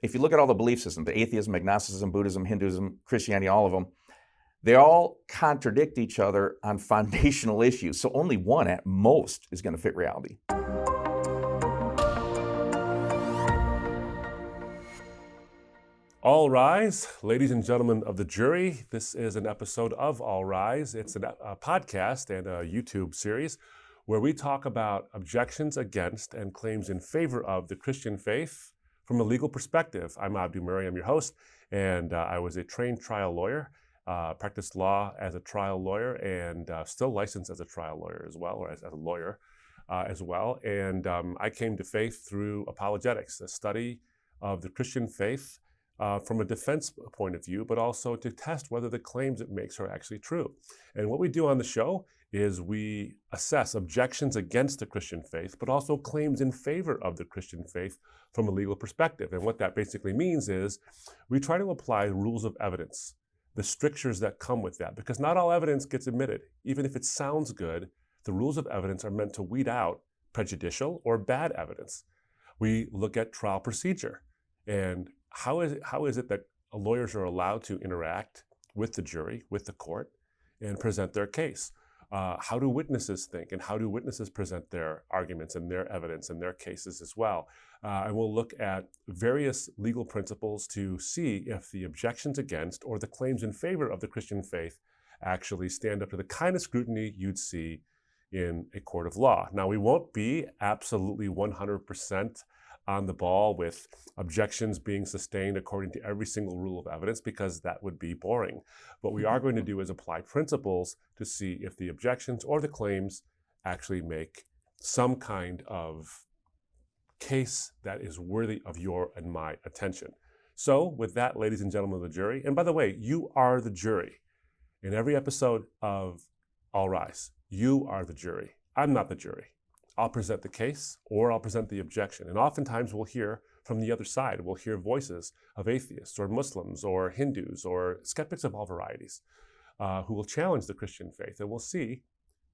if you look at all the belief systems, the atheism, agnosticism, Buddhism, Hinduism, Christianity, all of them, they all contradict each other on foundational issues. So only one at most is going to fit reality. All rise, ladies and gentlemen of the jury. This is an episode of All Rise. It's a podcast and a YouTube series where we talk about objections against and claims in favor of the Christian faith from a legal perspective. I'm Abdu. I'm your host, and I was a trained trial lawyer, practiced law as a trial lawyer, and still licensed as a trial lawyer as well, or as a lawyer as well. And I came to faith through apologetics, a study of the Christian faith from a defense point of view, but also to test whether the claims it makes are actually true. And what we do on the show is we assess objections against the Christian faith, but also claims in favor of the Christian faith from a legal perspective. And what that basically means is we try to apply rules of evidence, the strictures that come with that, because not all evidence gets admitted. Even if it sounds good, the rules of evidence are meant to weed out prejudicial or bad evidence. We look at trial procedure and how is it that lawyers are allowed to interact with the jury, with the court, and present their case? How do witnesses think, and how do witnesses present their arguments and their evidence and their cases as well? And we'll look at various legal principles to see if the objections against or the claims in favor of the Christian faith actually stand up to the kind of scrutiny you'd see in a court of law. Now, we won't be absolutely 100% on the ball with objections being sustained according to every single rule of evidence, because that would be boring. What we are going to do is apply principles to see if the objections or the claims actually make some kind of case that is worthy of your and my attention. So with that, ladies and gentlemen of the jury, and by the way, you are the jury. In every episode of All Rise, you are the jury. I'm not the jury. I'll present the case or I'll present the objection. And oftentimes we'll hear from the other side. We'll hear voices of atheists or Muslims or Hindus or skeptics of all varieties who will challenge the Christian faith. And we'll see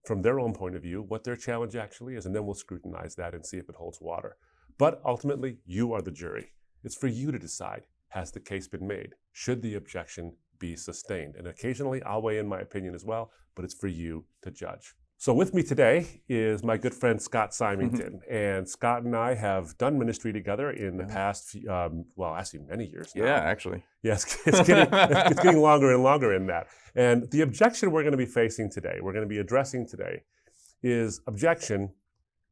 from their own point of view what their challenge actually is. And then we'll scrutinize that and see if it holds water. But ultimately, you are the jury. It's for you to decide, has the case been made? Should the objection be sustained? And occasionally I'll weigh in my opinion as well, but it's for you to judge. So with me today is my good friend Scott Symington, and Scott and I have done ministry together in the past, actually many years now. Yeah, actually. Yes, it's getting longer and longer in that. And the objection we're going to be facing today, we're going to be addressing today, is objection: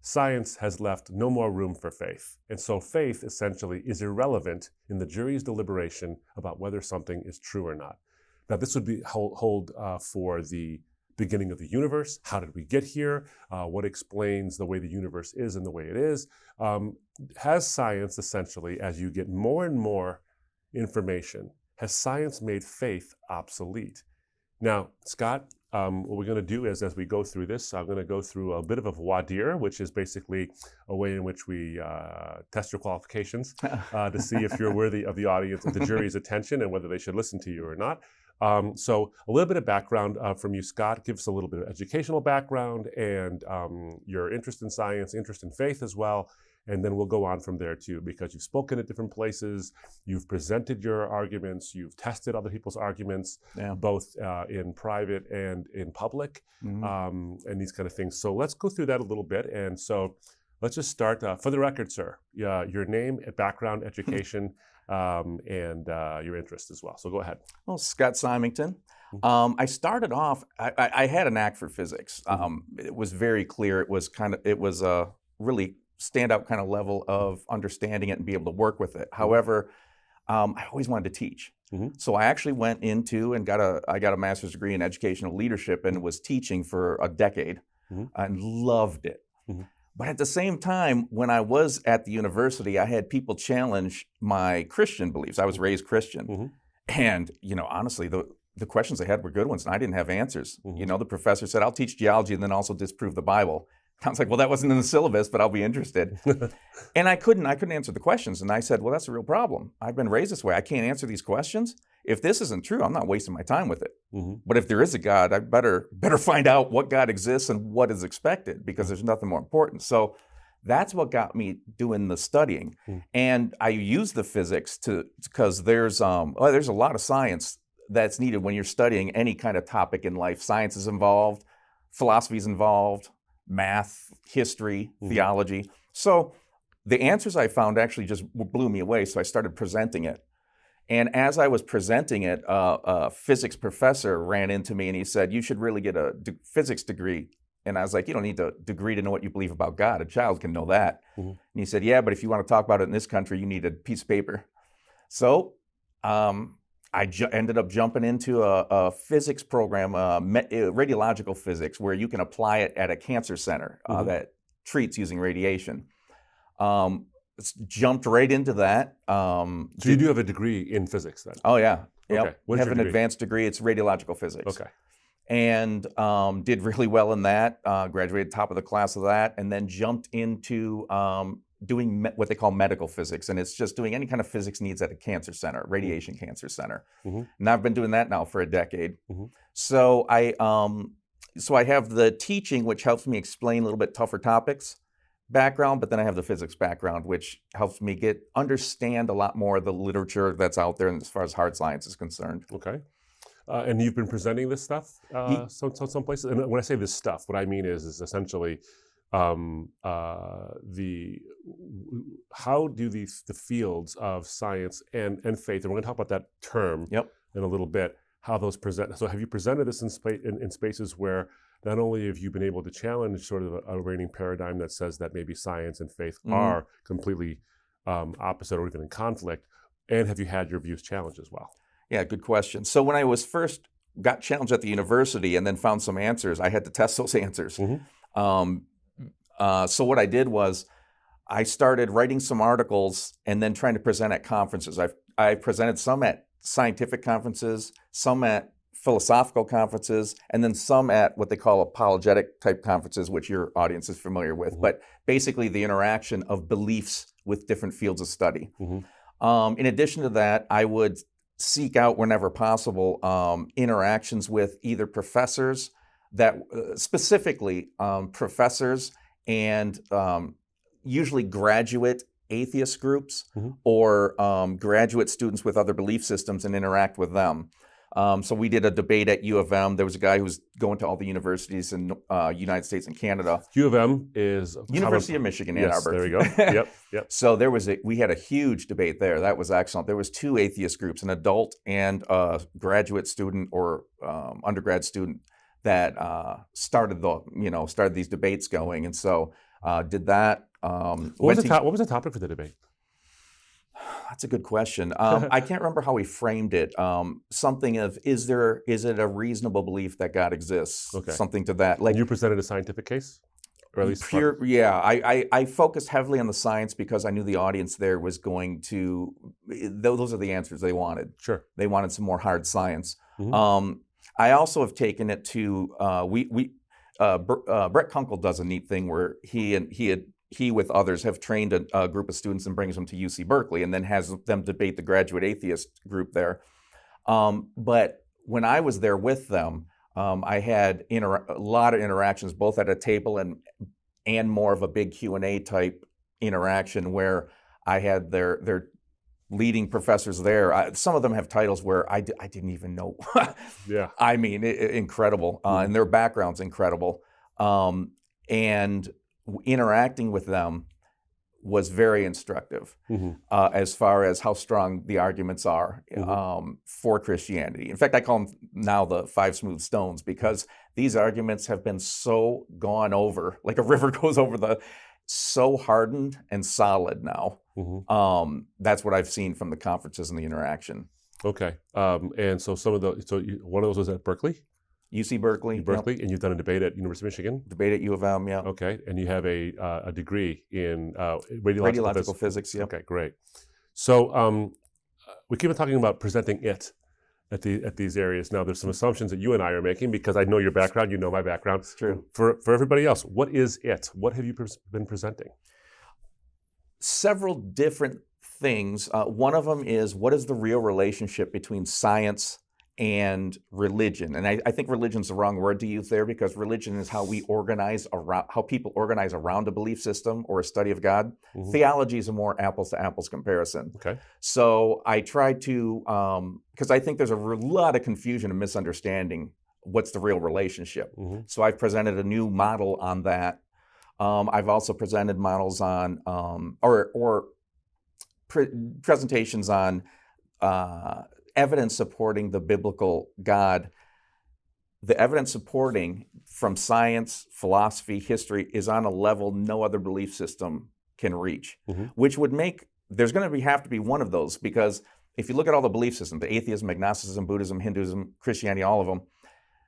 science has left no more room for faith. And so faith essentially is irrelevant in the jury's deliberation about whether something is true or not. Now this would be hold for the beginning of the universe. How did we get here? What explains the way the universe is and the way it is? Has science essentially, as you get more and more information, has science made faith obsolete? Now, Scott, what we're going to do is, as we go through this, I'm going to go through a bit of a voir dire, which is basically a way in which we test your qualifications to see if you're worthy of the audience, of the jury's attention, and whether they should listen to you or not. So a little bit of background from you, Scott. Give us a little bit of educational background and your interest in science, interest in faith as well. And then we'll go on from there too, because you've spoken at different places, you've presented your arguments, you've tested other people's arguments, both in private and in public, and these kind of things. So let's go through that a little bit. And so let's just start. For the record, sir, your name, background, education, and your interest as well. So go ahead. Well, Scott Symington. I started off, I had a knack for physics. It was very clear. It was a really standout kind of level of understanding it and be able to work with it. However, I always wanted to teach. So I actually went into and I got a master's degree in educational leadership and was teaching for a decade and loved it. But at the same time, when I was at the university, I had people challenge my Christian beliefs. I was raised Christian. And, honestly, the questions I had were good ones, and I didn't have answers. The professor said, I'll teach geology and then also disprove the Bible. I was like, well, that wasn't in the syllabus, but I'll be interested. And I couldn't answer the questions. And I said, well, that's a real problem. I've been raised this way. I can't answer these questions. If this isn't true, I'm not wasting my time with it. But if there is a God, I better find out what God exists and what is expected, because there's nothing more important. So That's what got me doing the studying. And I use the physics because there's a lot of science that's needed when you're studying any kind of topic in life. Science is involved, philosophy is involved, math, history, theology. So the answers I found actually just blew me away, so I started presenting it. And as I was presenting it, a physics professor ran into me and he said, "You should really get a physics degree." And I was like, "You don't need a degree to know what you believe about God. A child can know that." And he said, "Yeah, but if you want to talk about it in this country, you need a piece of paper." So I ended up jumping into a physics program, radiological physics, where you can apply it at a cancer center that treats using radiation. Jumped right into that. So you do have a degree in physics then? Oh, yeah. Okay. Yep. What is I have your an degree? advanced degree. It's radiological physics. Okay. And did really well in that. Graduated top of the class of that, and then jumped into doing what they call medical physics, and it's just doing any kind of physics needs at a cancer center, radiation cancer center. And I've been doing that now for a decade. So I have the teaching, which helps me explain a little bit tougher topics background, but then I have the physics background, which helps me understand a lot more of the literature that's out there as far as hard science is concerned. Okay. And you've been presenting this stuff some places. And when I say this stuff, what I mean is essentially how do the fields of science and faith, and we're going to talk about that term in a little bit, how those present. So have you presented this in spaces where not only have you been able to challenge sort of a reigning paradigm that says that maybe science and faith are completely opposite or even in conflict, and have you had your views challenged as well? Yeah, good question. So when I was first got challenged at the university and then found some answers, I had to test those answers. So what I did was I started writing some articles and then trying to present at conferences. I presented some at scientific conferences, some at philosophical conferences, and then some at what they call apologetic type conferences, which your audience is familiar with, but basically the interaction of beliefs with different fields of study. In addition to that, I would seek out whenever possible interactions with either professors that specifically professors and usually graduate atheist groups or graduate students with other belief systems and interact with them. So we did a debate at U of M. There was a guy who was going to all the universities in United States and Canada. U of M is University of Michigan, Ann Arbor. There we go. Yep. So we had a huge debate there. That was excellent. There was two atheist groups, an adult and a graduate student or undergrad student that started these debates going, and so did that. What was the topic for the debate? That's a good question. I can't remember how we framed it. Something of, is it a reasonable belief that God exists? Okay. Something to that. Like you presented a scientific case? Or at least I focused heavily on the science because I knew the audience there was going to, those are the answers they wanted. Sure. They wanted some more hard science. I also have taken it to, Brett Kunkel does a neat thing where he with others have trained a group of students and brings them to UC Berkeley and then has them debate the graduate atheist group there. But when I was there with them, I had a lot of interactions, both at a table and more of a big Q&A type interaction where I had their leading professors there. Some of them have titles where I didn't even know. Yeah. I mean, incredible. And their background's incredible. And interacting with them was very instructive as far as how strong the arguments are for Christianity. In fact, I call them now the 5 smooth stones because these arguments have been so gone over, like a river goes over so hardened and solid now. That's what I've seen from the conferences and the interaction. Okay. And so one of those was at Berkeley? UC Berkeley. Berkeley, and you've done a debate at University of Michigan? Debate at U of M, yeah. Okay, and you have a degree in radiological physics, yeah. Okay, great. So we keep on talking about presenting it at these areas. Now, there's some assumptions that you and I are making because I know your background, you know my background. It's true. For everybody else, what is it? What have you been presenting? Several different things. One of them is, what is the real relationship between science and religion. And I think religion's the wrong word to use there, because religion is how we organize around, how people organize around a belief system or a study of God. Mhm. Theology is a more apples to apples comparison. Okay. So I try to, because I think there's a lot of confusion and misunderstanding what's the real relationship. Mhm. So I've presented a new model on that. I've also presented models on, presentations on evidence supporting the biblical God. The evidence supporting from science, philosophy, history is on a level no other belief system can reach, Mhm. which would make, there's going to have to be one of those, because if you look at all the belief systems, the atheism, agnosticism, Buddhism, Hinduism, Christianity, all of them,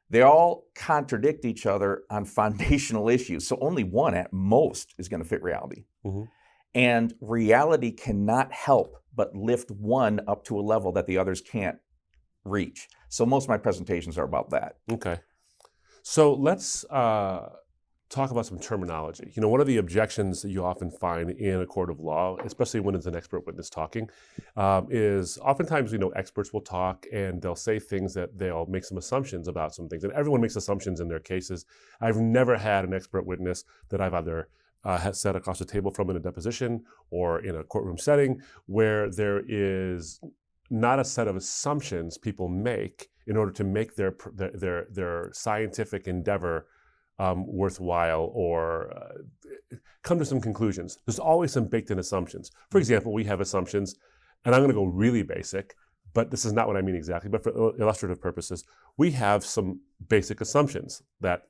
they all contradict each other on foundational issues. So only one at most is going to fit reality. Mhm. And reality cannot help but lift one up to a level that the others can't reach. So most of my presentations are about that. Okay. So let's talk about some terminology. You know, one of the objections that you often find in a court of law, especially when it's an expert witness talking, is oftentimes, experts will talk and they'll say things that they'll make some assumptions about some things. And everyone makes assumptions in their cases. I've never had an expert witness that I've either has sat across the table from in a deposition or in a courtroom setting where there is not a set of assumptions people make in order to make their scientific endeavor worthwhile or come to some conclusions. There's always some baked-in assumptions. For example, we have assumptions, and I'm going to go really basic, but this is not what I mean exactly, but for illustrative purposes, we have some basic assumptions that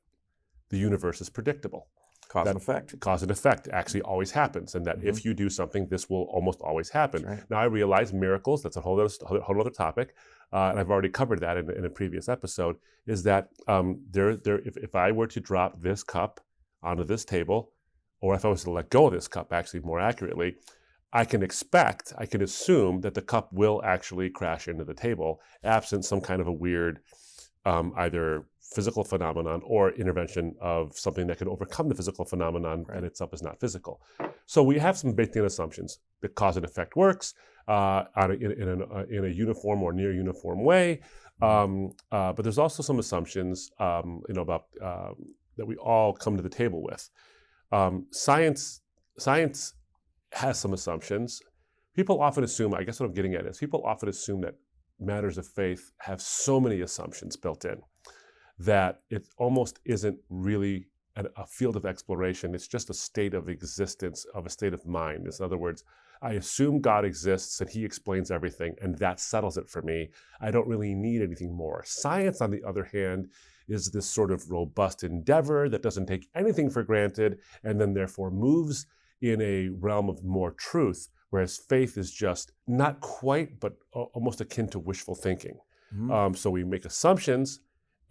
the universe is predictable. Cause and effect. Cause and effect actually always happens, and that if you do something, this will almost always happen. Right. Now, I realize miracles, that's a whole other topic, and I've already covered that in a previous episode, is that if I were to drop this cup onto this table, or if I was to let go of this cup, actually more accurately, I can assume that the cup will actually crash into the table, absent some kind of a weird either physical phenomenon or intervention of something that can overcome the physical phenomenon that itself is not physical. So we have some baked-in assumptions that cause and effect works in a uniform or near uniform way, but there's also some assumptions about that we all come to the table with. Science has some assumptions. People often assume, I guess what I'm getting at is people often assume that matters of faith have so many assumptions built in that it almost isn't really a field of exploration. It's just a state of existence, of a state of mind. In other words, I assume God exists and he explains everything, and that settles it for me. I don't really need anything more. Science, on the other hand, is this sort of robust endeavor that doesn't take anything for granted and then therefore moves in a realm of more truth, whereas faith is just not quite, but almost akin to wishful thinking. Mm-hmm. So we make assumptions,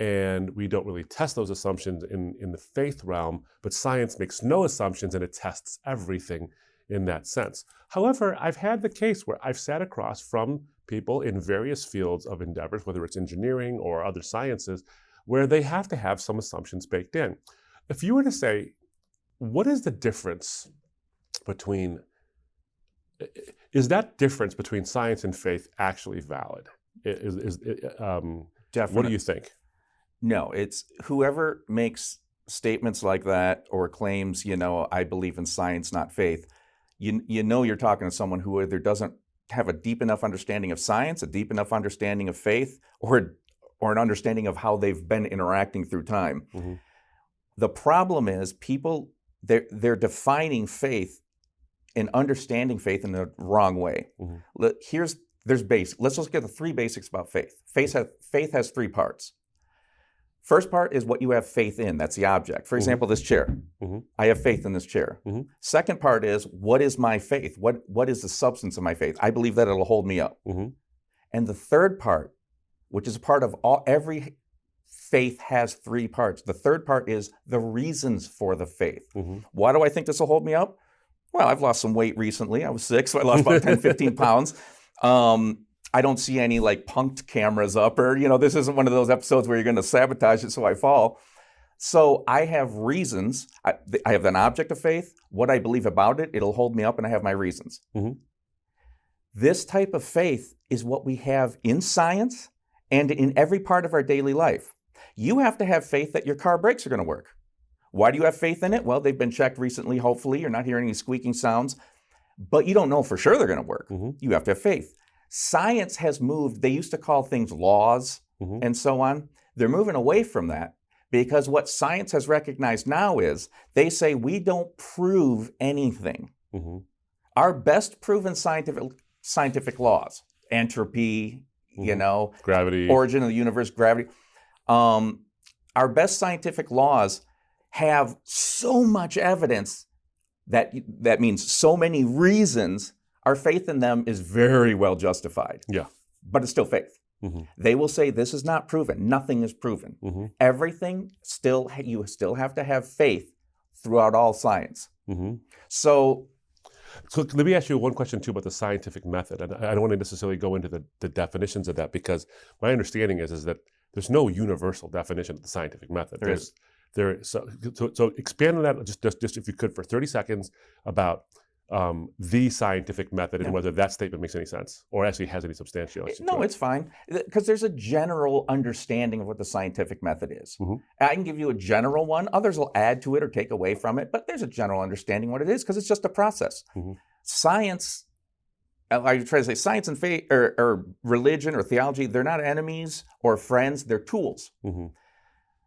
and we don't really test those assumptions in the faith realm, but science makes no assumptions and it tests everything in that sense. However, I've had the case where I've sat across from people in various fields of endeavors, whether it's engineering or other sciences, where they have to have some assumptions baked in. If you were to say, what is the difference between, is that difference between science and faith actually valid? Definitely. What do you think? No, it's whoever makes statements like that or claims, I believe in science, not faith, you're talking to someone who either doesn't have a deep enough understanding of science, a deep enough understanding of faith, or an understanding of how they've been interacting through time. Mm-hmm. The problem is people, they're defining faith and understanding faith in the wrong way. Mm-hmm. Let's look at the three basics about faith. Faith has three parts. First part is what you have faith in. That's the object. For example, this chair. Mm-hmm. I have faith in this chair. Mm-hmm. Second part is, what is my faith? What is the substance of my faith? I believe that it'll hold me up. Mm-hmm. And the third part, which is a part of every faith has three parts. The third part is the reasons for the faith. Mm-hmm. Why do I think this will hold me up? Well, I've lost some weight recently. I was sick, so I lost about 10, 15 pounds. I don't see any punked cameras up, or, this isn't one of those episodes where you're going to sabotage it so I fall. So I have reasons. I have an object of faith. What I believe about it, it'll hold me up, and I have my reasons. Mm-hmm. This type of faith is what we have in science and in every part of our daily life. You have to have faith that your car brakes are going to work. Why do you have faith in it? Well, they've been checked recently, hopefully. You're not hearing any squeaking sounds, but you don't know for sure they're going to work. You have to have faith. Science has moved. They used to call things laws and so on. They're moving away from that because what science has recognized now is they say we don't prove anything. Our best proven scientific laws, entropy, gravity, origin of the universe, gravity, our best scientific laws have so much evidence that means so many reasons. Our faith in them is very well justified. Yeah. But it's still faith. They will say this is not proven. Nothing is proven. Everything you still have to have faith throughout all science. So let me ask you one question too about the scientific method. And I don't want to necessarily go into the definitions of that because my understanding is that there's no universal definition of the scientific method. So expand on that just if you could for 30 seconds about the scientific method and whether that statement makes any sense or actually has any substantiation. No, it's fine because there's a general understanding of what the scientific method is. I can give you a general one. Others will add to it or take away from it, but there's a general understanding what it is because it's just a process. Science, I try to say science and faith or religion or theology, they're not enemies or friends, they're tools.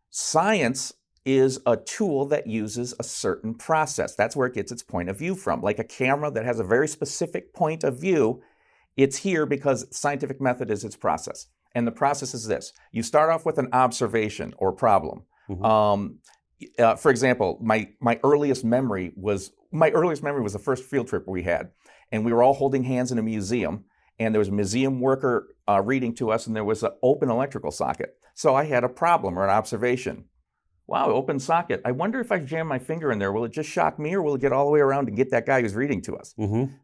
Science is a tool that uses a certain process. That's where it gets its point of view from. Like a camera that has a very specific point of view, it's here because scientific method is its process. And the process is this. You start off with an observation or problem. For example, my earliest memory was the first field trip we had. And we were all holding hands in a museum. And there was a museum worker reading to us, and there was an open electrical socket. So I had a problem or an observation. Wow, open socket. I wonder if I jam my finger in there, will it just shock me or will it get all the way around and get that guy who's reading to us?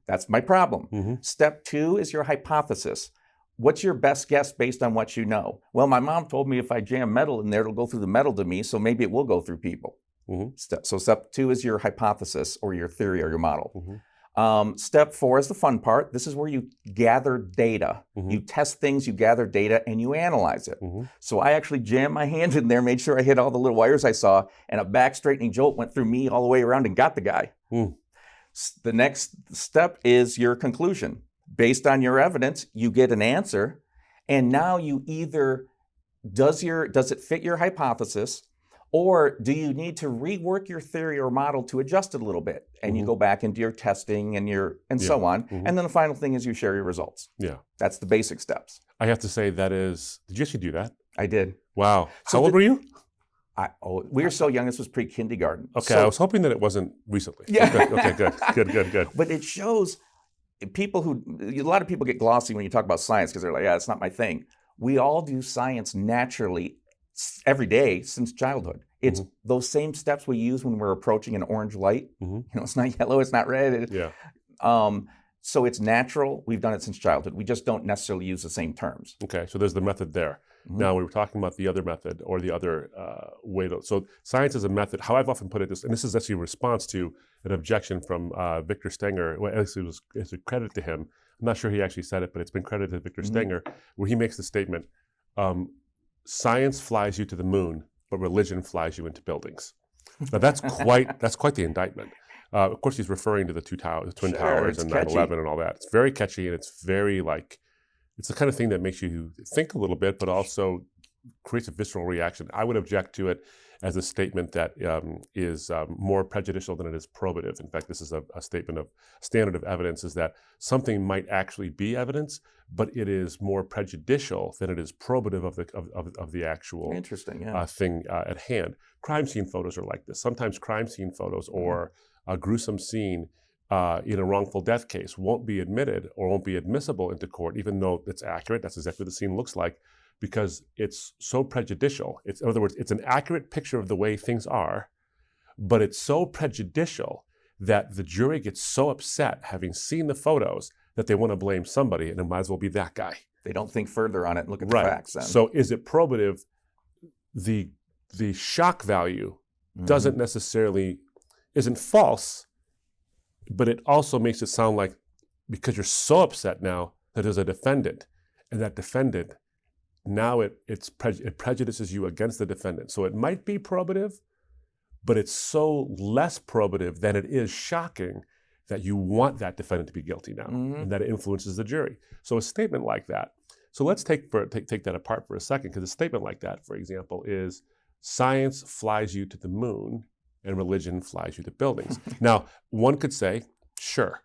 That's my problem. Step 2 is your hypothesis. What's your best guess based on what you know? Well, my mom told me if I jam metal in there, it'll go through the metal to me, so maybe it will go through people. So step 2 is your hypothesis or your theory or your model. Step 4 is the fun part. This is where you gather data. You test things, you gather data, and you analyze it. So I actually jammed my hand in there, made sure I hit all the little wires I saw, and a back straightening jolt went through me all the way around and got the guy. The next step is your conclusion. Based on your evidence, you get an answer, and now you either, does it fit your hypothesis, or do you need to rework your theory or model to adjust it a little bit? And you go back into your testing and so on. And then the final thing is you share your results. That's the basic steps. I have to say did you actually do that? I did. Wow. How old were you? We were so young, this was pre-kindergarten. Okay, I was hoping that it wasn't recently. Yeah. Good. But it shows a lot of people get glossy when you talk about science because they're like, it's not my thing. We all do science naturally every day since childhood. It's those same steps we use when we're approaching an orange light. It's not yellow, it's not red. So it's natural. We've done it since childhood. We just don't necessarily use the same terms. Okay, so there's the method there. Now we were talking about the other method or the other way to. So science is a method. How I've often put it, and this is actually a response to an objection from Victor Stenger. Well, actually, it's a credit to him. I'm not sure he actually said it, but it's been credited to Victor Stenger, where he makes the statement. Science flies you to the moon, but religion flies you into buildings. Now that's quite the indictment. Of course, he's referring to the Twin Towers and 9/11 and all that. It's very catchy and it's very it's the kind of thing that makes you think a little bit, but also creates a visceral reaction. I would object to it as a statement that is more prejudicial than it is probative. In fact, this is a statement of standard of evidence is that something might actually be evidence, but it is more prejudicial than it is probative of the actual thing at hand. Crime scene photos are like this. Sometimes crime scene photos or a gruesome scene in a wrongful death case won't be admitted or won't be admissible into court, even though it's accurate. That's exactly what the scene looks like, because it's so prejudicial. In other words, it's an accurate picture of the way things are, but it's so prejudicial that the jury gets so upset having seen the photos that they want to blame somebody, and it might as well be that guy. They don't think further on it and look at the facts then. So is it probative? The shock value doesn't necessarily, isn't false, but it also makes it sound like because you're so upset now that there's a defendant, and that defendant now it prejudices you against the defendant. So it might be probative, but it's so less probative that it is shocking that you want that defendant to be guilty now, and that it influences the jury. So a statement like that. So let's take that apart for a second, because a statement like that, for example, is science flies you to the moon and religion flies you to buildings. Now, one could say, sure,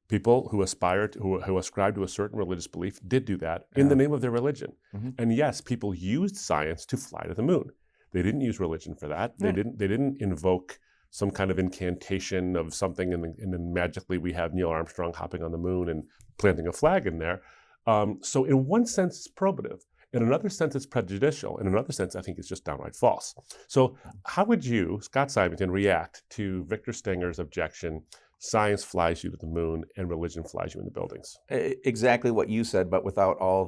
people who ascribe to a certain religious belief did do that in the name of their religion. And yes, people used science to fly to the moon. They didn't use religion for that. They didn't invoke some kind of incantation of something, and then magically we have Neil Armstrong hopping on the moon and planting a flag in there. So in one sense, it's probative. In another sense, it's prejudicial. In another sense, I think it's just downright false. So how would you, Scott Symington, react to Victor Stenger's objection, science flies you to the moon and religion flies you in the buildings? Exactly what you said, but without all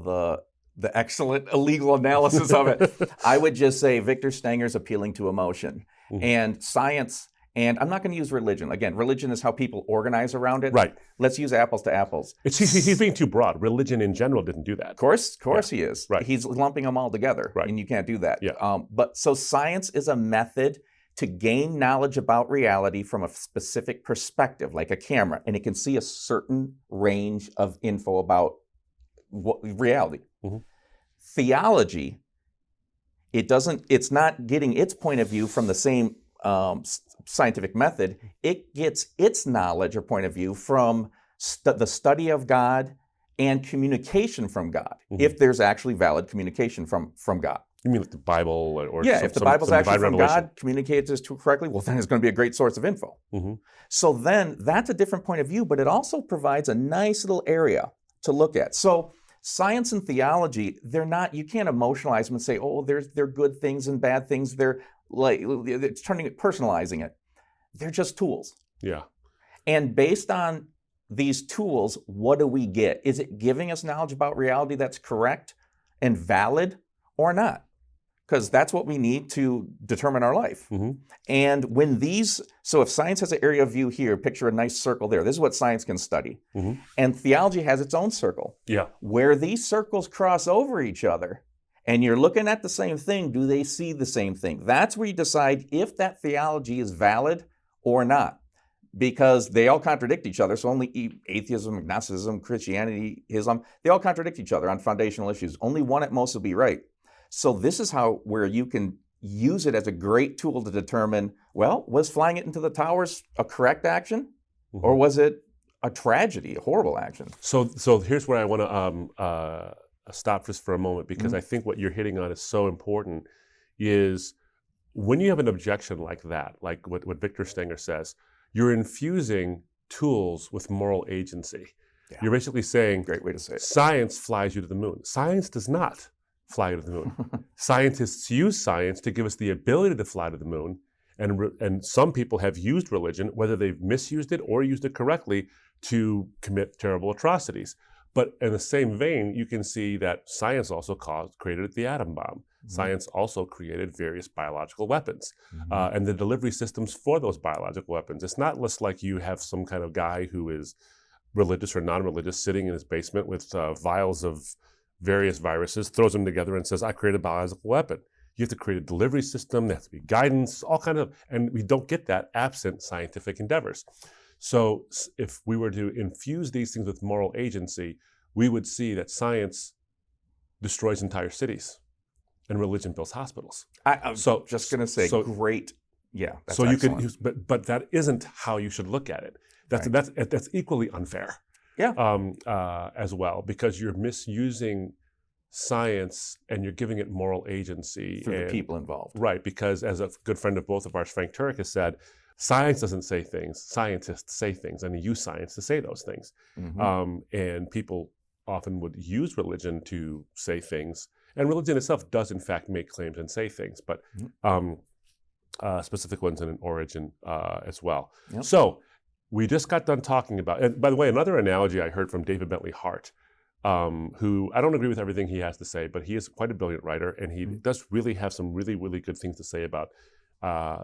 the excellent legal analysis of it. I would just say Victor Stenger's appealing to emotion. And science, and I'm not going to use religion. Again, religion is how people organize around it. Right. Let's use apples to apples. He's being too broad. Religion in general didn't do that. Of course he is. Right. He's lumping them all together, and you can't do that. Yeah. But so science is a method to gain knowledge about reality from a specific perspective, like a camera, and it can see a certain range of info about reality. Theology, it's not getting its point of view from the same scientific method. It gets its knowledge or point of view from the study of God and communication from God, if there's actually valid communication from God. You mean like the Bible? Or if the Bible's actually from God, communicates this correctly, well, then it's going to be a great source of info. So then that's a different point of view, but it also provides a nice little area to look at. So science and theology, you can't emotionalize them and say, oh, they're good things and bad things. They're personalizing it. They're just tools. Yeah. And based on these tools, what do we get? Is it giving us knowledge about reality that's correct and valid or not? Because that's what we need to determine our life. And so if science has an area of view here, picture a nice circle there. This is what science can study. And theology has its own circle. Yeah. Where these circles cross over each other, and you're looking at the same thing, do they see the same thing? That's where you decide if that theology is valid or not. Because they all contradict each other. So only atheism, agnosticism, Christianity, Islam, they all contradict each other on foundational issues. Only one at most will be right. So this is where you can use it as a great tool to determine, well, was flying it into the towers a correct action? Or was it a tragedy, a horrible action? So here's where I want to stop just for a moment, because I think what you're hitting on is so important, is when you have an objection like that, like what Victor Stenger says, you're infusing tools with moral agency. Yeah. You're basically saying, great way to say it, science flies you to the moon. Science does not fly you to the moon. Scientists use science to give us the ability to fly to the moon, and some people have used religion, whether they've misused it or used it correctly, to commit terrible atrocities. But in the same vein, you can see that science also created the atom bomb. Science also created various biological weapons and the delivery systems for those biological weapons. It's not just like you have some kind of guy who is religious or non-religious sitting in his basement with vials of various viruses, throws them together and says, I created a biological weapon. You have to create a delivery system, there has to be guidance, all kinds of, and we don't get that absent scientific endeavors. So if we were to infuse these things with moral agency, we would see that science destroys entire cities and religion builds hospitals. I'm just going to say, great. Yeah, that's so excellent. you can, but that isn't how you should look at it. That's equally unfair. Yeah. As well, because you're misusing science and you're giving it moral agency. Through the people involved. Right, because as a good friend of both of ours, Frank Turek, has said, science doesn't say things, scientists say things, and they use science to say those things. And people often would use religion to say things, and religion itself does in fact make claims and say things, but specific ones in an origin as well. Yep. So we just got done talking about, and by the way, another analogy I heard from David Bentley Hart, who I don't agree with everything he has to say, but he is quite a brilliant writer, and he does really have some really, really good things to say about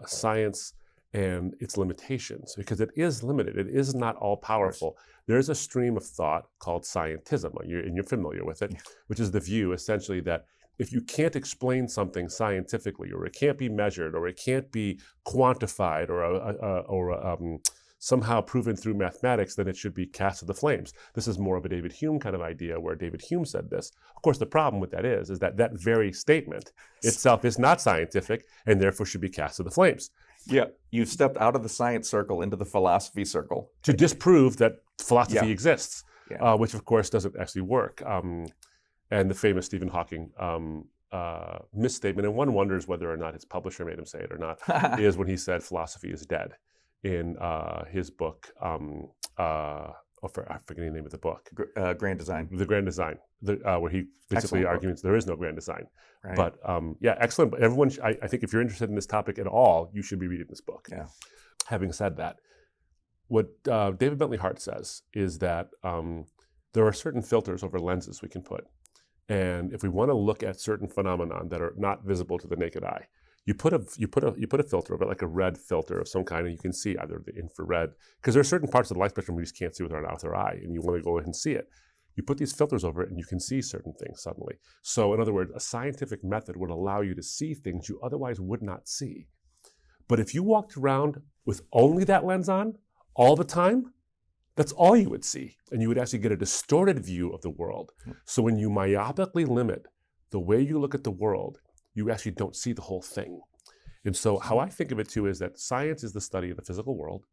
science and its limitations, because it is limited. It is not all powerful. There's a stream of thought called scientism, and you're familiar with it, which is the view essentially that if you can't explain something scientifically, or it can't be measured, or it can't be quantified, or somehow proven through mathematics, then it should be cast to the flames. This is more of a David Hume kind of idea, where David Hume said this. Of course, the problem with that is that that very statement itself is not scientific, and therefore should be cast to the flames. Yeah, you've stepped out of the science circle into the philosophy circle. To disprove that philosophy exists, Yeah. which of course doesn't actually work. And the famous Stephen Hawking misstatement, and one wonders whether or not his publisher made him say it or not, is when he said philosophy is dead in his book. I'm forgetting the name of the book. Grand Design. The Grand Design, where he basically argues there is no grand design. Right. But yeah, excellent. But everyone, I think if you're interested in this topic at all, you should be reading this book. Yeah. Having said that, what David Bentley Hart says is that there are certain filters over lenses we can put. And if we want to look at certain phenomenon that are not visible to the naked eye, you put a filter over it, like a red filter of some kind, and you can see either the infrared, because there are certain parts of the light spectrum we just can't see with our eye, and you want to go ahead and see it. You put these filters over it, and you can see certain things suddenly. So, in other words, a scientific method would allow you to see things you otherwise would not see. But if you walked around with only that lens on all the time, that's all you would see, and you would actually get a distorted view of the world. So when you myopically limit the way you look at the world, you actually don't see the whole thing. And so how I think of it too is that science is the study of the physical world,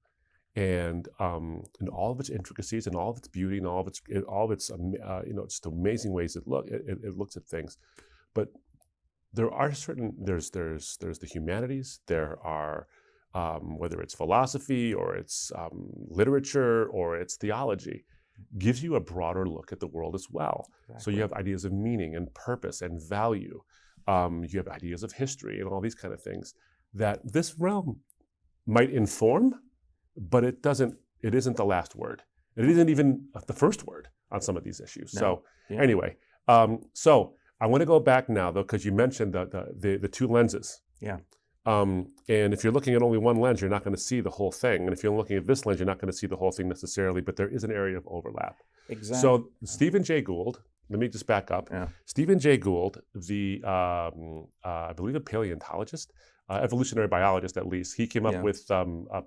and all of its intricacies, and all of its beauty, and all of its just amazing ways it looks at things. But there are certain there's the humanities. There are whether it's philosophy, or it's literature, or it's theology, gives you a broader look at the world as well. Exactly. So you have ideas of meaning and purpose and value. You have ideas of history and all these kind of things that this realm might inform, but it isn't the last word. It isn't even the first word on some of these issues. No. So anyway, so I want to go back now though, because you mentioned the two lenses. Yeah. And if you're looking at only one lens, you're not going to see the whole thing. And if you're looking at this lens, you're not going to see the whole thing necessarily, but there is an area of overlap. Exactly. So Stephen Jay Gould, let me just back up. Yeah. Stephen Jay Gould, I believe a paleontologist, evolutionary biologist at least, he came up with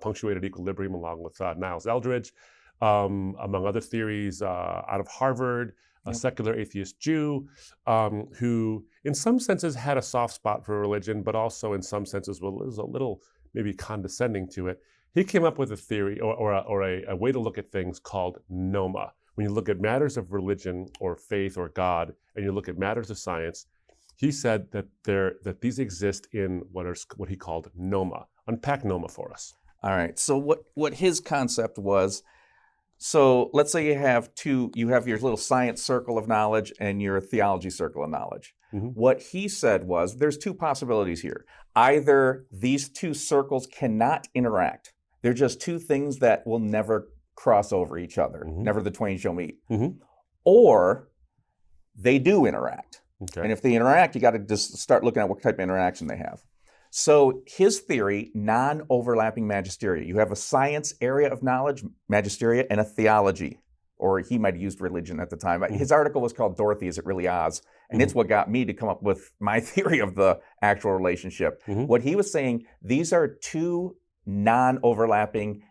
punctuated equilibrium along with Niles Eldredge, among other theories out of Harvard, a secular atheist Jew who in some senses had a soft spot for religion, but also in some senses was a little maybe condescending to it. He came up with a theory or a way to look at things called NOMA. When you look at matters of religion or faith or God, and you look at matters of science, he said that these exist in what he called NOMA. Unpack NOMA for us. All right. So what his concept was, so let's say you have your little science circle of knowledge and your theology circle of knowledge. Mm-hmm. What he said was there's two possibilities here. Either these two circles cannot interact. They're just two things that will never cross over each other. Mm-hmm. Never the twain shall meet. Mm-hmm. Or they do interact. Okay. And if they interact, you got to just start looking at what type of interaction they have. So his theory, non-overlapping magisteria. You have a science area of knowledge, magisteria, and a theology. Or he might have used religion at the time. Mm-hmm. His article was called Dorothy, Is It Really Oz? And it's what got me to come up with my theory of the actual relationship. Mm-hmm. What he was saying, these are two non-overlapping,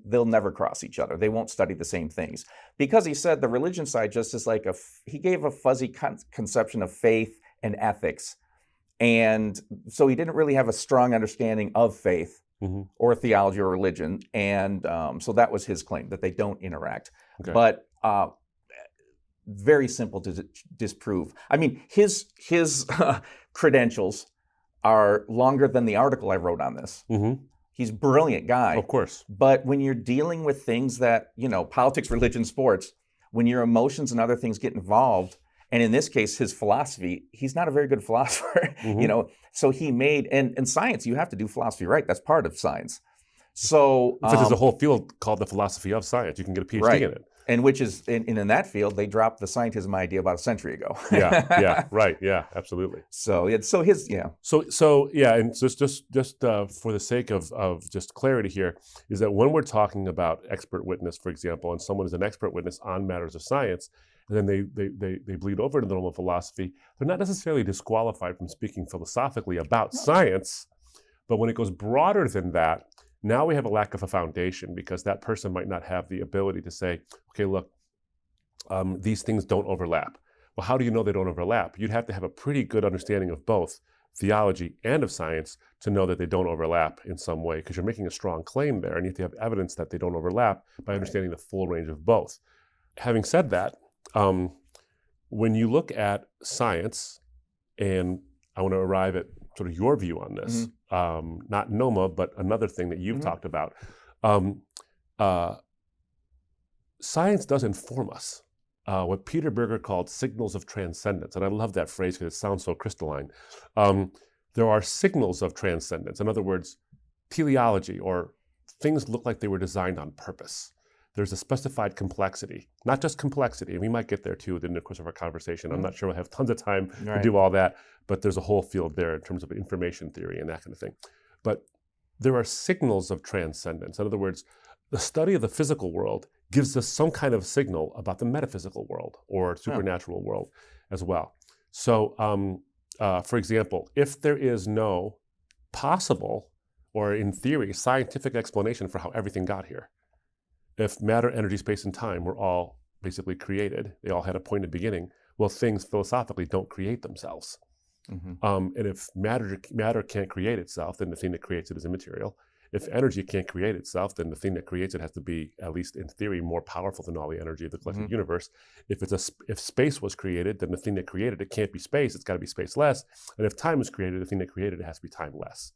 they'll never cross each other. They won't study the same things. Because he said the religion side just is like he gave a fuzzy conception of faith and ethics. And so he didn't really have a strong understanding of faith or theology or religion. And so that was his claim, that they don't interact. Okay. But very simple to disprove. I mean, his credentials are longer than the article I wrote on this. Mm-hmm. He's a brilliant guy. Of course. But when you're dealing with things that, politics, religion, sports, when your emotions and other things get involved, and in this case, his philosophy, he's not a very good philosopher, So he made, and science, you have to do philosophy right. That's part of science. So there's a whole field called the philosophy of science. You can get a PhD in it. And which is, in that field, they dropped the scientism idea about a century ago. Right, yeah, absolutely. So his. So yeah, and just for the sake of just clarity here, is that when we're talking about expert witness, for example, and someone is an expert witness on matters of science, and then they bleed over to the normal philosophy, they're not necessarily disqualified from speaking philosophically about science, but when it goes broader than that, now we have a lack of a foundation because that person might not have the ability to say, okay, look, these things don't overlap. Well, how do you know they don't overlap? You'd have to have a pretty good understanding of both theology and of science to know that they don't overlap in some way, because you're making a strong claim there and you have to have evidence that they don't overlap by understanding the full range of both. Having said that, when you look at science, and I want to arrive at sort of your view on this, not NOMA, but another thing that you've talked about. Science does inform us. What Peter Berger called signals of transcendence, and I love that phrase because it sounds so crystalline. There are signals of transcendence. In other words, teleology, or things look like they were designed on purpose. There's a specified complexity, not just complexity, and we might get there too in the course of our conversation. I'm not sure we'll have tons of time to do all that, but there's a whole field there in terms of information theory and that kind of thing. But there are signals of transcendence. In other words, the study of the physical world gives us some kind of signal about the metaphysical world or supernatural world as well. So, for example, if there is no possible, or in theory, scientific explanation for how everything got here, if matter, energy, space, and time were all basically created, they all had a point of beginning, well, things philosophically don't create themselves. And if matter can't create itself, then the thing that creates it is immaterial. If energy can't create itself, then the thing that creates it has to be, at least in theory, more powerful than all the energy of the collective universe. If space was created, then the thing that created it can't be space, it's got to be spaceless. And if time was created, the thing that created it has to be timeless.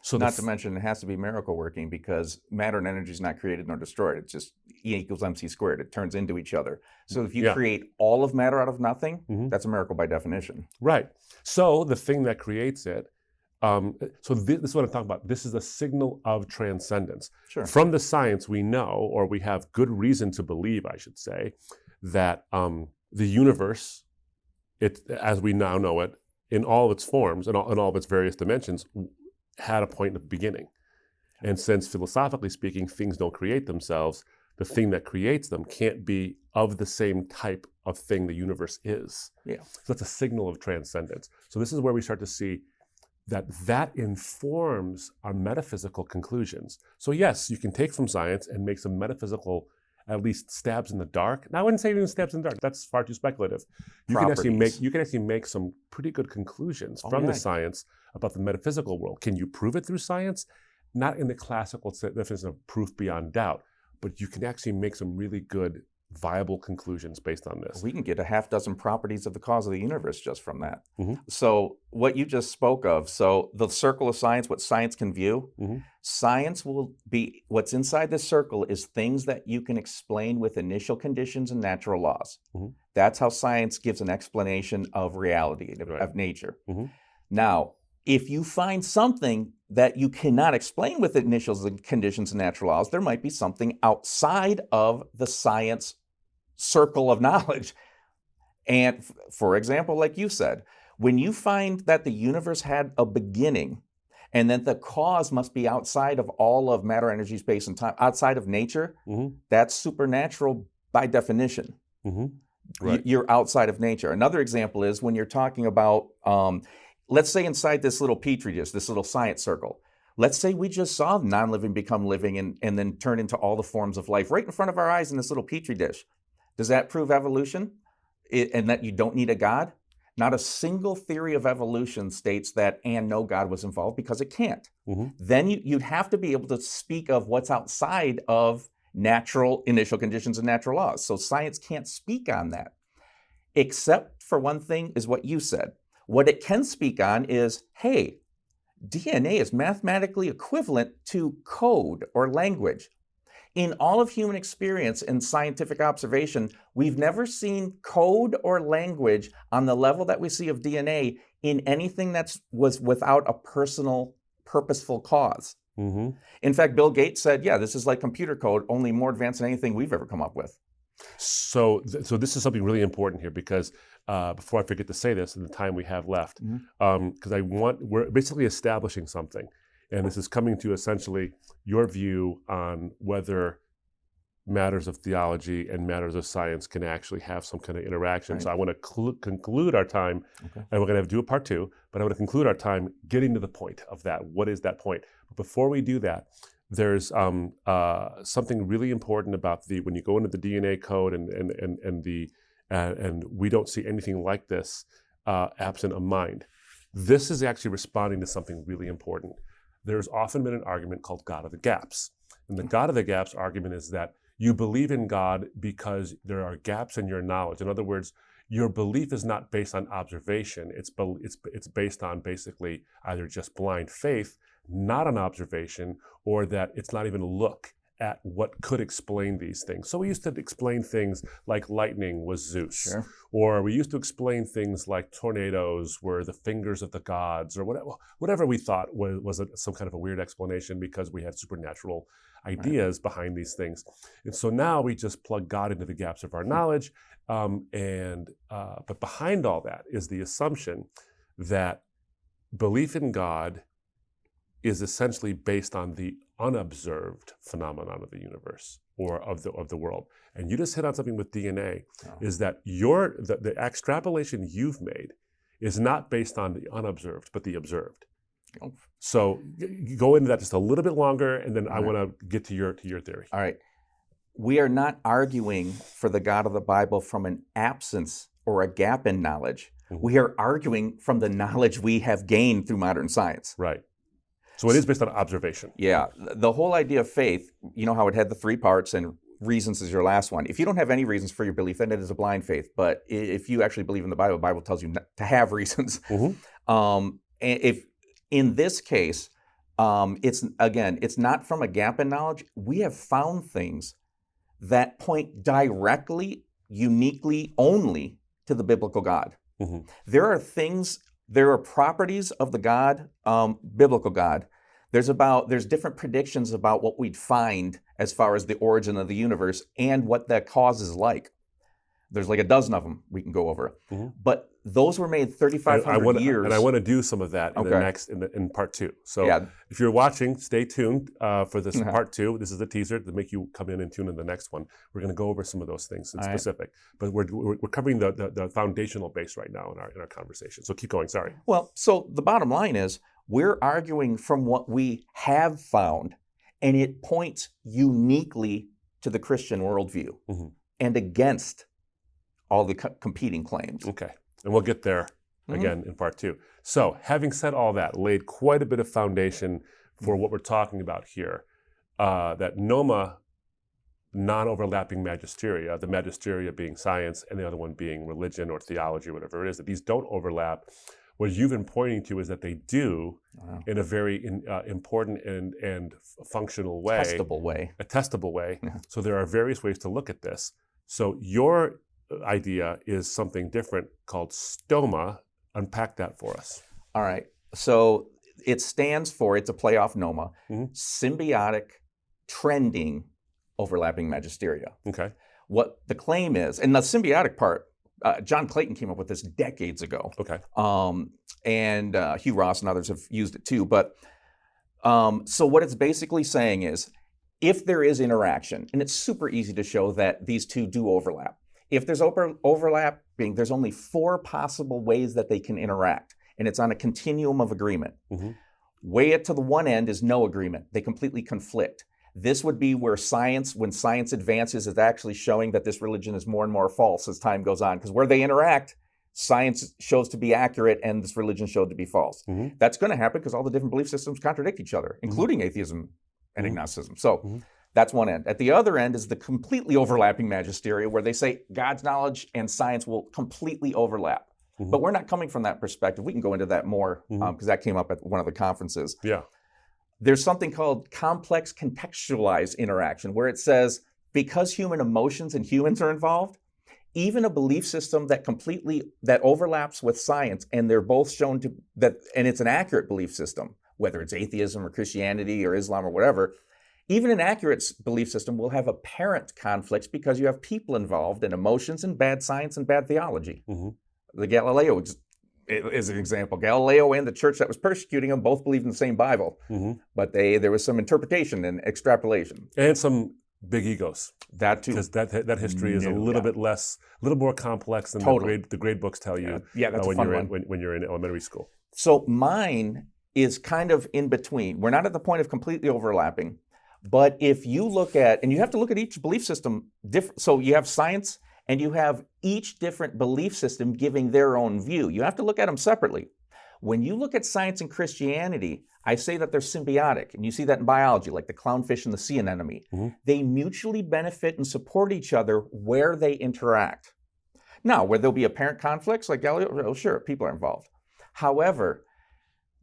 So not to mention, it has to be miracle working, because matter and energy is not created nor destroyed. It's just E equals MC squared. It turns into each other. So if you create all of matter out of nothing, that's a miracle by definition. Right. So the thing that creates it, this is what I'm talking about. This is a signal of transcendence. Sure. From the science, we know, or we have good reason to believe, I should say, that the universe, as we now know it, in all of its forms and all of its various dimensions, had a point of beginning. And since philosophically speaking, things don't create themselves, the thing that creates them can't be of the same type of thing the universe is. Yeah. So that's a signal of transcendence. So this is where we start to see that informs our metaphysical conclusions. So yes, you can take from science and make some metaphysical, at least stabs in the dark. Now, I wouldn't say even stabs in the dark. That's far too speculative. You can actually make some pretty good conclusions from the science about the metaphysical world. Can you prove it through science? Not in the classical definition of proof beyond doubt, but you can actually make some really good, viable conclusions based on this. We can get a half dozen properties of the cause of the universe just from that. So what you just spoke of, so the circle of science, what science can view, science will be, what's inside this circle is things that you can explain with initial conditions and natural laws. That's how science gives an explanation of reality, of nature. Now, if you find something that you cannot explain with initials and conditions and natural laws, there might be something outside of the science circle of knowledge. And for example, like you said, when you find that the universe had a beginning and that the cause must be outside of all of matter, energy, space, and time, outside of nature, that's supernatural by definition. Right. You're outside of nature. Another example is when you're talking about, let's say inside this little petri dish, this little science circle, let's say we just saw non-living become living and then turn into all the forms of life right in front of our eyes in this little petri dish. Does that prove evolution? And that you don't need a God? Not a single theory of evolution states that and no God was involved, because it can't. Then you'd have to be able to speak of what's outside of natural initial conditions and natural laws. So science can't speak on that. Except for one thing is what you said. What it can speak on is, hey, DNA is mathematically equivalent to code or language. In all of human experience and scientific observation, we've never seen code or language on the level that we see of DNA in anything that was without a personal, purposeful cause. In fact, Bill Gates said, yeah, this is like computer code, only more advanced than anything we've ever come up with. So this is something really important here because before I forget to say this in the time we have left, because we're basically establishing something, and this is coming to essentially your view on whether matters of theology and matters of science can actually have some kind of interaction. Right. So I want to conclude our time, and we're going to do a part 2, but I want to conclude our time getting to the point of that. What is that point? But before we do that, there's something really important about when you go into the DNA code and we don't see anything like this absent a mind. This is actually responding to something really important. There's often been an argument called God of the gaps. And the God of the gaps argument is that you believe in God because there are gaps in your knowledge. In other words, your belief is not based on observation. It's based on basically either just blind faith, not an observation, or that it's not even a look at what could explain these things. So we used to explain things like lightning was Zeus, Sure. or we used to explain things like tornadoes were the fingers of the gods, or whatever we thought was some kind of a weird explanation because we had supernatural ideas behind these things. And so now we just plug God into the gaps of our knowledge, but behind all that is the assumption that belief in God is essentially based on the unobserved phenomenon of the universe or of the world. And you just hit on something with DNA, is that the extrapolation you've made is not based on the unobserved, but the observed. Oh. So go into that just a little bit longer, and then I want to get to your theory. All right. We are not arguing for the God of the Bible from an absence or a gap in knowledge. We are arguing from the knowledge we have gained through modern science. Right. So it is based on observation. Yeah. The whole idea of faith, you know how it had the 3 parts and reasons is your last one. If you don't have any reasons for your belief, then it is a blind faith. But if you actually believe in the Bible tells you not to have reasons. And if in this case, it's not from a gap in knowledge. We have found things that point directly, uniquely, only to the biblical God. There are properties of the God, biblical God. There's different predictions about what we'd find as far as the origin of the universe and what that cause is like. There's like a dozen of them we can go over. But those were made 3,500 years. And I want to do some of that in part 2. So if you're watching, stay tuned for this part 2. This is a teaser to make you come in and tune in the next one. We're going to go over some of those things in specific. But we're covering the foundational base right now in our conversation. So keep going. Sorry. Well, so the bottom line is we're arguing from what we have found, and it points uniquely to the Christian worldview and against all the competing claims. Okay. And we'll get there again in part 2. So having said all that, laid quite a bit of foundation for what we're talking about here, that NOMA, non-overlapping magisteria, the magisteria being science and the other one being religion or theology or whatever it is, that these don't overlap. What you've been pointing to is that they do in a very important and functional way. A testable way. So there are various ways to look at this. So your idea is something different called STOMA. Unpack that for us. All right. So it stands for, it's a play off NOMA, symbiotic, trending, overlapping magisteria. Okay. What the claim is, and the symbiotic part, John Clayton came up with this decades ago. Okay. And Hugh Ross and others have used it too. But so what it's basically saying is, if there is interaction, and it's super easy to show that these two do overlap. If there's overlapping, there's only 4 possible ways that they can interact, and it's on a continuum of agreement. Way it to the one end is no agreement. They completely conflict. This would be where when science advances, is actually showing that this religion is more and more false as time goes on, because where they interact, science shows to be accurate and this religion showed to be false. That's going to happen because all the different belief systems contradict each other, including atheism and agnosticism. So that's one end. At the other end is the completely overlapping magisteria, where they say God's knowledge and science will completely overlap. But we're not coming from that perspective. We can go into that more because that came up at one of the conferences. Yeah. There's something called complex contextualized interaction, where it says because human emotions and humans are involved, even a belief system that overlaps with science, and they're both shown to that, and it's an accurate belief system, whether it's atheism or Christianity or Islam or whatever, Even an accurate belief system will have apparent conflicts because you have people involved in emotions and bad science and bad theology. The Galileo is an example. Galileo and the church that was persecuting him both believed in the same Bible, but there was some interpretation and extrapolation. And some big egos. That too. Because that history is a little bit less, a little more complex than the grade books tell you that's when, a fun you're one. when you're in elementary school. So mine is kind of in between. We're not at the point of completely overlapping, but if you look at, and you have to look at each belief system different. So you have science and you have each different belief system giving their own view. You have to look at them separately. When you look at science and Christianity, I say that they're symbiotic, and you see that in biology, like the clownfish and the sea anemone. They mutually benefit and support each other where they interact. Now, where there'll be apparent conflicts, like Galileo, sure, people are involved. However,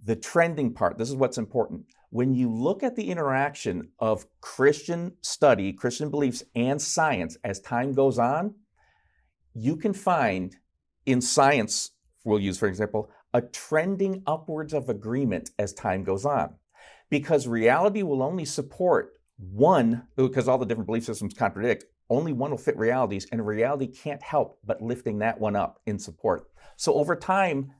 the trending part, this is what's important. When you look at the interaction of Christian study, Christian beliefs, and science as time goes on, you can find in science, we'll use for example, a trending upwards of agreement as time goes on. Because reality will only support one, because all the different belief systems contradict, only one will fit realities, and reality can't help but lifting that one up in support. So over time,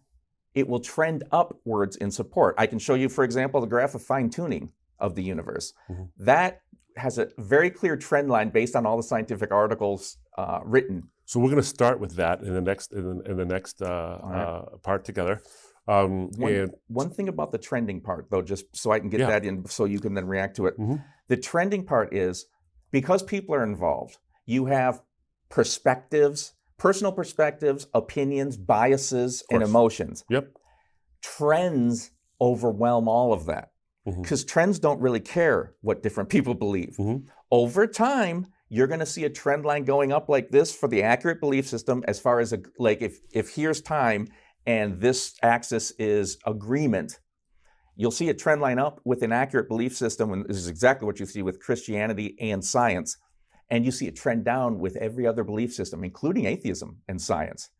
it will trend upwards in support. I can show you, for example, the graph of fine-tuning of the universe. That has a very clear trend line based on all the scientific articles written. So we're going to start with that in the next part together. One thing about the trending part, though, just so I can get that in, so you can then react to it. The trending part is because people are involved. You have perspectives, personal perspectives, opinions, biases, and emotions. Trends overwhelm all of that because trends don't really care what different people believe. Over time, you're going to see a trend line going up like this for the accurate belief system as far as, like, if here's time and this axis is agreement, you'll see a trend line up with an accurate belief system, and this is exactly what you see with Christianity and science, and you see a trend down with every other belief system, including atheism and science.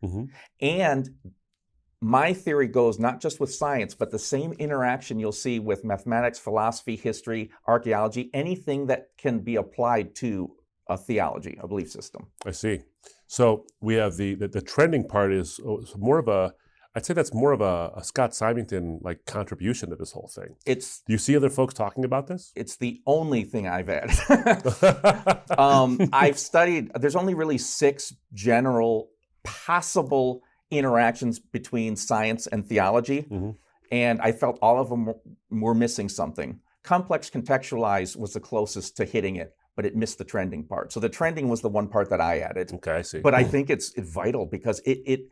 And my theory goes not just with science, but the same interaction you'll see with mathematics, philosophy, history, archaeology, anything that can be applied to a theology, a belief system. I see. So we have the trending part is more of a, I'd say that's more of a Scott Symington like contribution to this whole thing. Do you see other folks talking about this? It's the only thing I've added. I've studied, there's only really 6 general possible interactions between science and theology, and I felt all of them were missing something. Complex contextualize was the closest to hitting it, but it missed the trending part. So the trending was the one part that I added. Okay, I see. But I think it's vital because it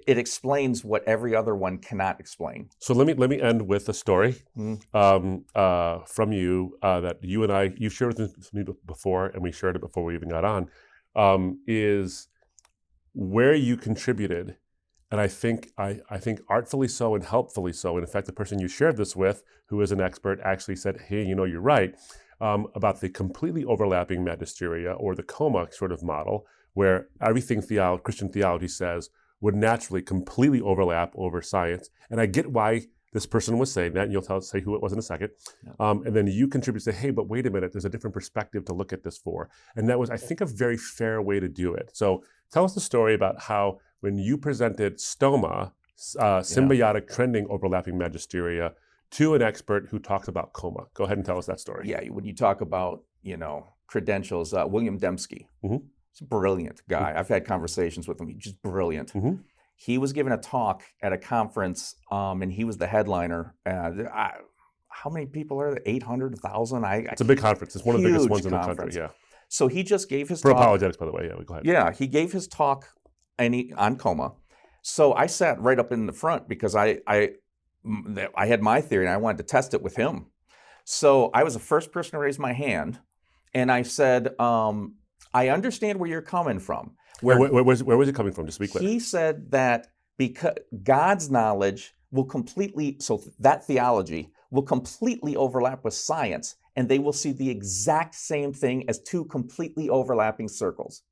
explains what every other one cannot explain. So let me end with a story from you that you and you shared with me before, and we shared it before we even got on, is where you contributed, and I think artfully so and helpfully so. And in fact, the person you shared this with, who is an expert, actually said, "Hey, you're right." About the completely overlapping magisteria, or the coma sort of model, where everything Christian theology says would naturally completely overlap over science. And I get why this person was saying that, and you'll say who it was in a second. And then you contribute to say, hey, but wait a minute, there's a different perspective to look at this for. And that was, I think, a very fair way to do it. So tell us the story about how when you presented STOMA, symbiotic trending overlapping magisteria, to an expert who talks about coma. Go ahead and tell us that story. Yeah, when you talk about, credentials, William Dembski, he's a brilliant guy. I've had conversations with him. He's just brilliant. He was giving a talk at a conference, and he was the headliner. How many people are there? 800, 1,000? It's a big conference. It's one of the biggest ones in the country. Yeah. So he just gave his talk. For apologetics, by the way. Yeah, go ahead. Yeah, he gave his talk on coma. So I sat right up in the front because I had my theory and I wanted to test it with him. So I was the first person to raise my hand, and I said, I understand where you're coming from. Where was he coming from, just to be clear? He said that because God's knowledge will that theology will completely overlap with science, and they will see the exact same thing as 2 completely overlapping circles.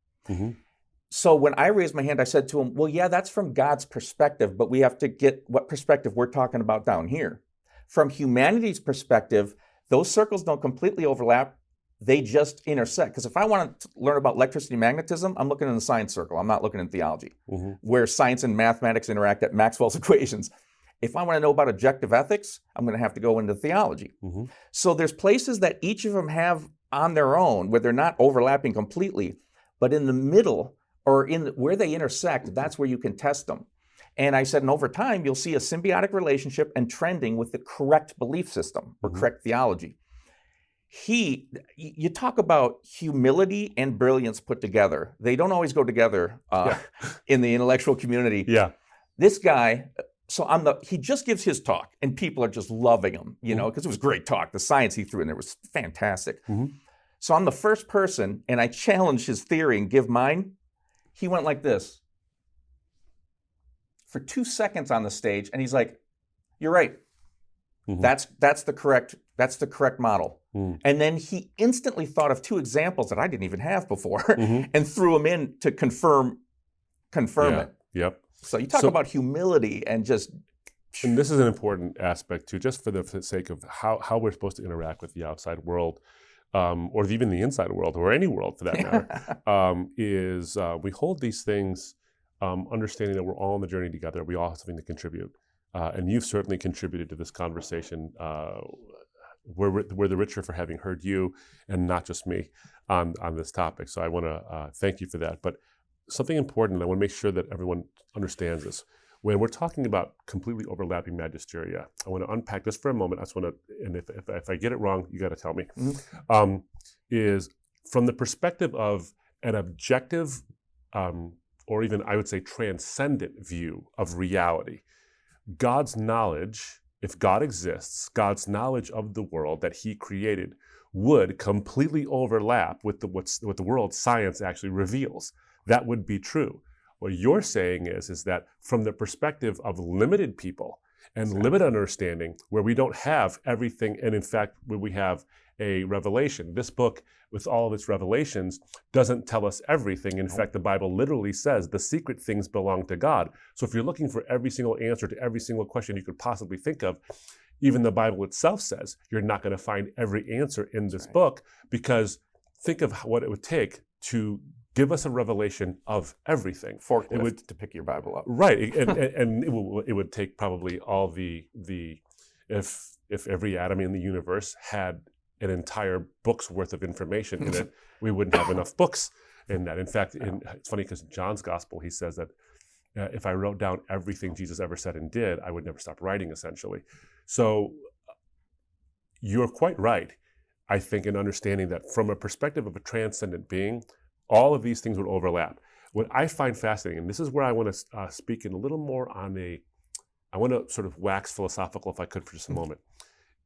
So when I raised my hand, I said to him, well, yeah, that's from God's perspective, but we have to get what perspective we're talking about down here. From humanity's perspective, Those circles don't completely overlap. They just intersect. Because if I want to learn about electricity and magnetism, I'm looking in the science circle. I'm not looking in theology, where science and mathematics interact at Maxwell's equations. If I want to know about objective ethics, I'm going to have to go into theology. So there's places that each of them have on their own where they're not overlapping completely, but in the middle or where they intersect, that's where you can test them. And I said, and over time, you'll see a symbiotic relationship and trending with the correct belief system or correct theology. You talk about humility and brilliance put together. They don't always go together in the intellectual community. Yeah. This guy, he just gives his talk and people are just loving him, because it was great talk. The science he threw in there was fantastic. So I'm the first person and I challenge his theory and give mine. He went like this for 2 seconds on the stage and he's like, "You're right. That's the correct model." And then he instantly thought of 2 examples that I didn't even have before and threw them in to confirm it. Yep. So you talk about humility and just... And this is an important aspect too, just for the sake of how we're supposed to interact with the outside world, or even the inside world, or any world for that matter, is we hold these things, understanding that we're all on the journey together. We all have something to contribute. And you've certainly contributed to this conversation. We're the richer for having heard you and not just me on this topic. So I want to thank you for that. But something important, I want to make sure that everyone understands this. When we're talking about completely overlapping magisteria, I want to unpack this for a moment. I just want to, and if I get it wrong, you got to tell me, is from the perspective of an objective, or even I would say transcendent view of reality. God's knowledge, if God exists, God's knowledge of the world that he created would completely overlap with what the world science actually reveals. That would be true. What you're saying is that from the perspective of limited people and limited understanding, where we don't have everything, and in fact, where we have a revelation. This book, with all of its revelations, doesn't tell us everything. In fact, the Bible literally says the secret things belong to God. So if you're looking for every single answer to every single question you could possibly think of, even the Bible itself says you're not going to find every answer in this book, because think of what it would take to give us a revelation of everything. Forklift to pick your Bible up. Right, and it would take probably all if every atom in the universe had an entire book's worth of information in it, we wouldn't have enough books in that. In fact, it's funny because in John's gospel, he says that if I wrote down everything Jesus ever said and did, I would never stop writing, essentially. So you're quite right, I think, in understanding that from a perspective of a transcendent being, all of these things would overlap. What I find fascinating, and this is where I want to speak in a little more I want to sort of wax philosophical if I could for just a moment,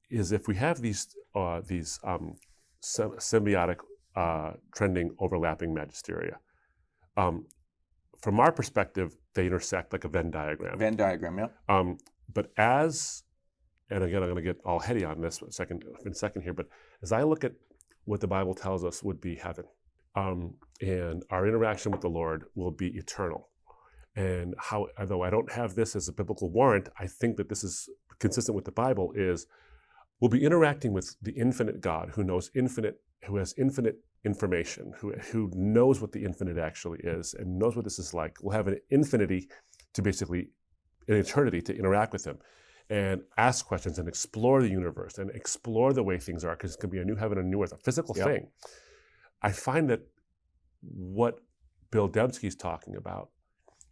is if we have these symbiotic, trending, overlapping magisteria, from our perspective, they intersect like a Venn diagram. Venn diagram, yeah. But and again, I'm going to get all heady on this in a second here, but as I look at what the Bible tells us would be heaven, and our interaction with the Lord will be eternal. And although I don't have this as a biblical warrant, I think that this is consistent with the Bible, is we'll be interacting with the infinite God who has infinite information, who knows what the infinite actually is and knows what this is like. We'll have an infinity to basically, an eternity to interact with him and ask questions and explore the universe and explore the way things are, because it's going to be a new heaven and a new earth, a physical thing. I find that what Bill Debsky's talking about,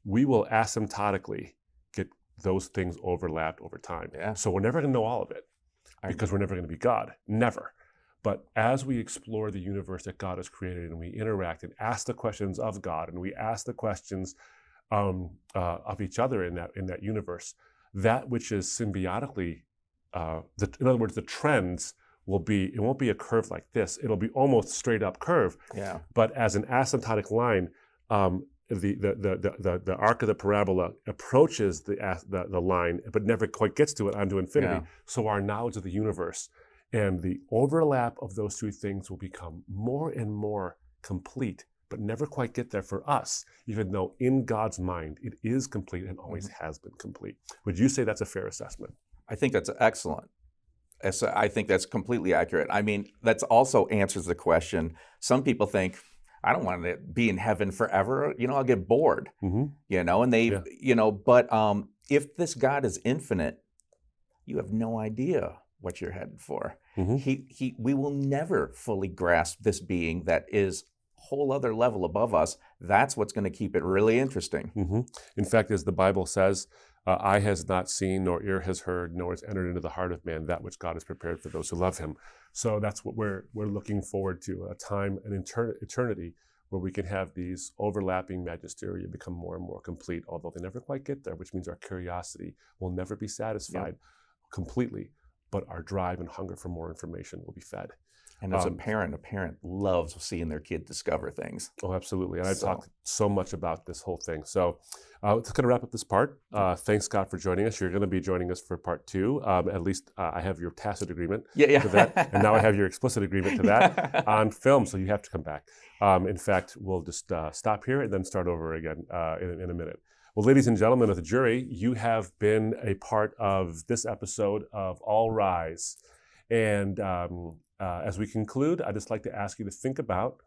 we will asymptotically get those things overlapped over time. Yeah. So we're never going to know all of it because we're never going to be God. Never. But as we explore the universe that God has created and we interact and ask the questions of God and we ask the questions of each other in that universe, that which is symbiotically, in other words, the trends it won't be a curve like this. It'll be almost straight up curve. Yeah. But as an asymptotic line, the arc of the parabola approaches the line, but never quite gets to it onto infinity. Yeah. So our knowledge of the universe and the overlap of those two things will become more and more complete, but never quite get there for us, even though in God's mind it is complete and always has been complete. Would you say that's a fair assessment? I think that's excellent. I think that's completely accurate. I mean, that also answers the question. Some people think, I don't want to be in heaven forever. I'll get bored. And they, but if this God is infinite, you have no idea what you're headed for. We will never fully grasp this being that is a whole other level above us. That's what's going to keep it really interesting. In fact, as the Bible says, eye has not seen, nor ear has heard, nor has entered into the heart of man that which God has prepared for those who love him. So that's what we're looking forward to, a time, an eternity, where we can have these overlapping magisteria become more and more complete, although they never quite get there, which means our curiosity will never be satisfied completely, but our drive and hunger for more information will be fed. And as a parent loves seeing their kid discover things. Oh, absolutely. And I've talked so much about this whole thing. So it's going to wrap up this part. Thanks, Scott, for joining us. You're going to be joining us for part 2. At least I have your tacit agreement to that. And now I have your explicit agreement to that on film. So you have to come back. In fact, we'll just stop here and then start over again in a minute. Well, ladies and gentlemen of the jury, you have been a part of this episode of All Rise. And as we conclude, I'd just like to ask you to think about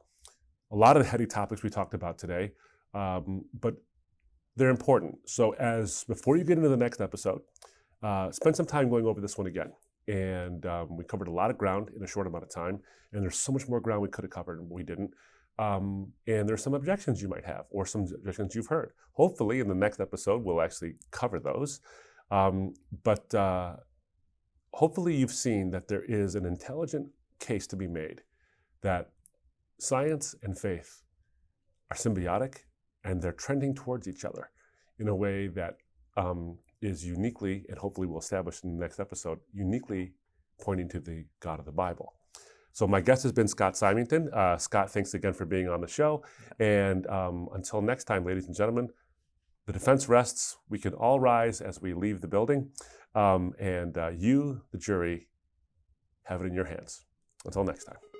a lot of the heady topics we talked about today, but they're important. So before you get into the next episode, spend some time going over this one again. And we covered a lot of ground in a short amount of time, and there's so much more ground we could have covered and we didn't. And there's some objections you might have, or some objections you've heard. Hopefully in the next episode, we'll actually cover those. But hopefully you've seen that there is an intelligent case to be made that science and faith are symbiotic, and they're trending towards each other in a way that is uniquely, and hopefully we'll establish in the next episode, uniquely pointing to the God of the Bible. So my guest has been Scott Symington. Scott, thanks again for being on the show. And until next time, ladies and gentlemen, the defense rests. We can all rise as we leave the building. And you, the jury, have it in your hands. Until next time.